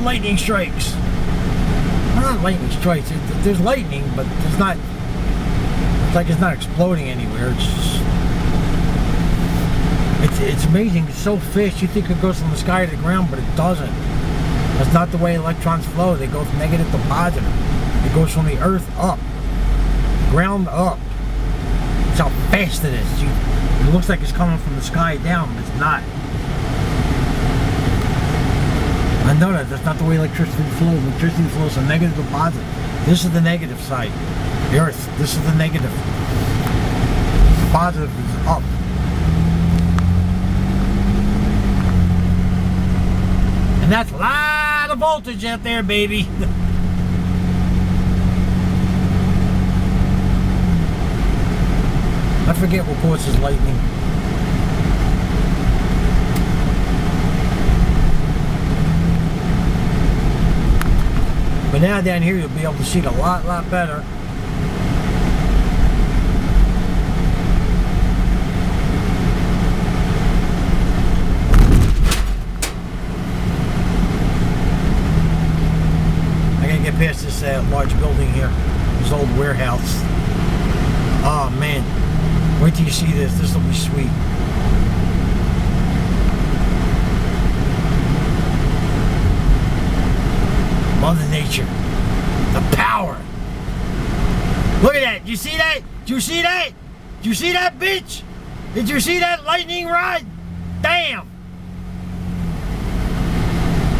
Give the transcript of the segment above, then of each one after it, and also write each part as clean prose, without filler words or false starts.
lightning strikes. Well, not lightning strikes. There's lightning, but there's not. It's like it's not exploding anywhere. It's amazing. It's so fast. You think it goes from the sky to the ground, but it doesn't. That's not the way electrons flow. They go from negative to positive. It goes from the earth up, ground up. That's how fast it is. It looks like it's coming from the sky down, but it's not. I know that. That's not the way electricity flows. Electricity flows from negative to positive. This is the negative side. The earth. This is the negative. Positive is up. And that's a lot of voltage out there, baby. I forget what causes lightning. But now down here you'll be able to see it a lot better. Get past this large building here, this old warehouse. Oh man, wait till you see this. This will be sweet. Mother Nature, the power. Look at that. Did you see that? Did you see that? Did you see that, bitch? Did you see that lightning rod? Damn.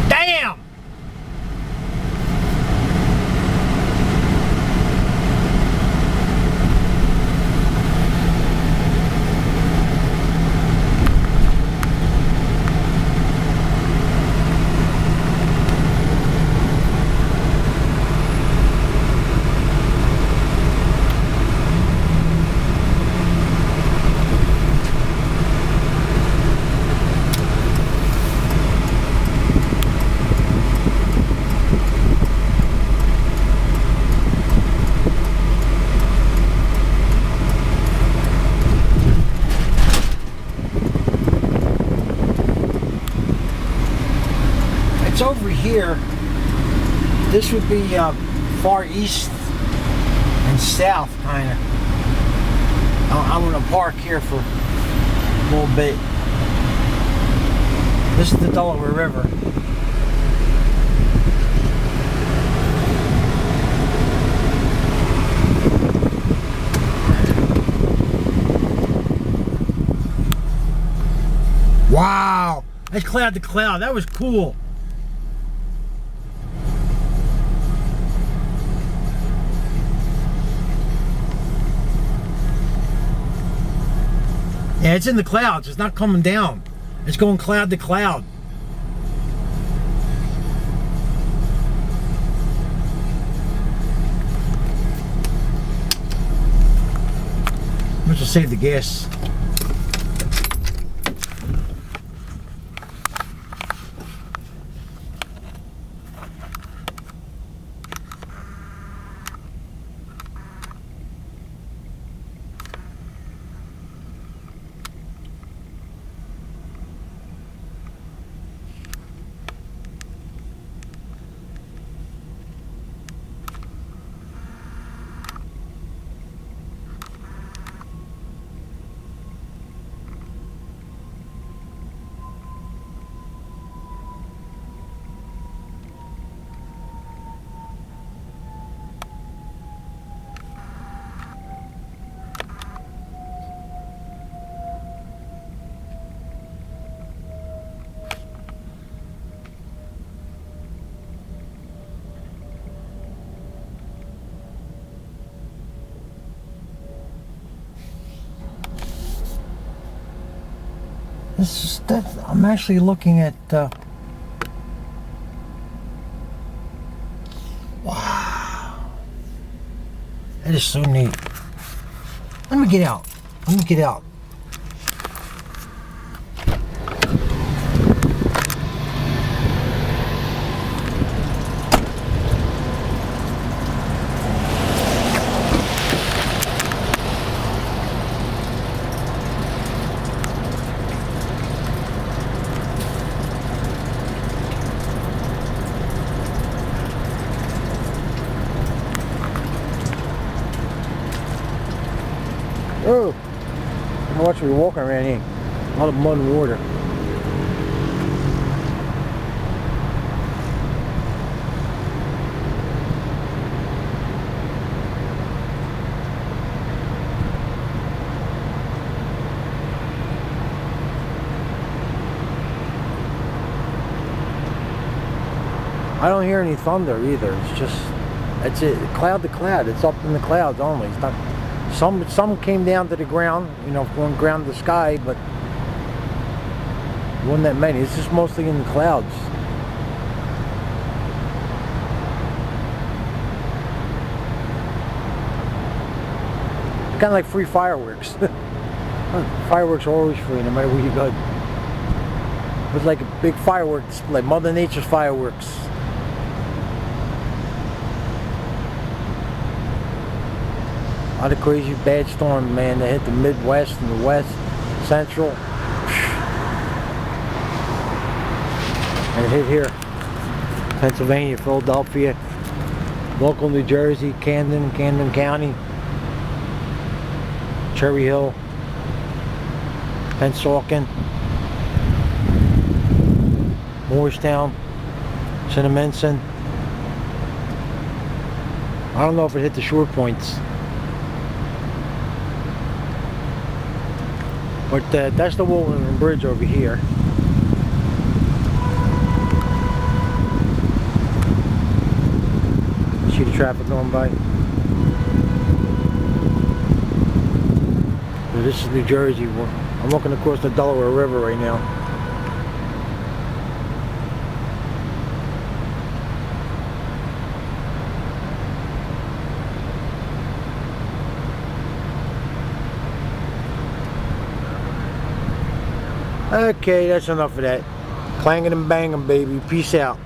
Damn. Over here, this would be far east and south, kind of. I'm going to park here for a little bit. This is the Delaware River. Wow, that's cloud to cloud. That was cool. Yeah, it's in the clouds. It's not coming down. It's going cloud to cloud. I'm just gonna save the gas. I'm actually looking at wow, that is so neat. Let me get out. Let me get out. much we were walking around here. A lot of mud and water. I don't hear any thunder either. It's just, it's it, cloud to cloud. It's up in the clouds only. It's not. Some came down to the ground, you know, from ground to sky, but wasn't that many. It's just mostly in the clouds. Kind of like free fireworks. Fireworks are always free, no matter where you go. It was like a big firework display, Mother Nature's fireworks. A lot of crazy bad storms, man. They hit the Midwest and the West, Central. And it hit here. Pennsylvania, Philadelphia, local New Jersey, Camden County, Cherry Hill, Pennsauken, Morristown, Cinnaminson. I don't know if it hit the shore points. But that's the Woolton Bridge over here. See the traffic going by? So this is New Jersey. I'm walking across the Delaware River right now. Okay, that's enough of that. Clanging and banging, baby. Peace out.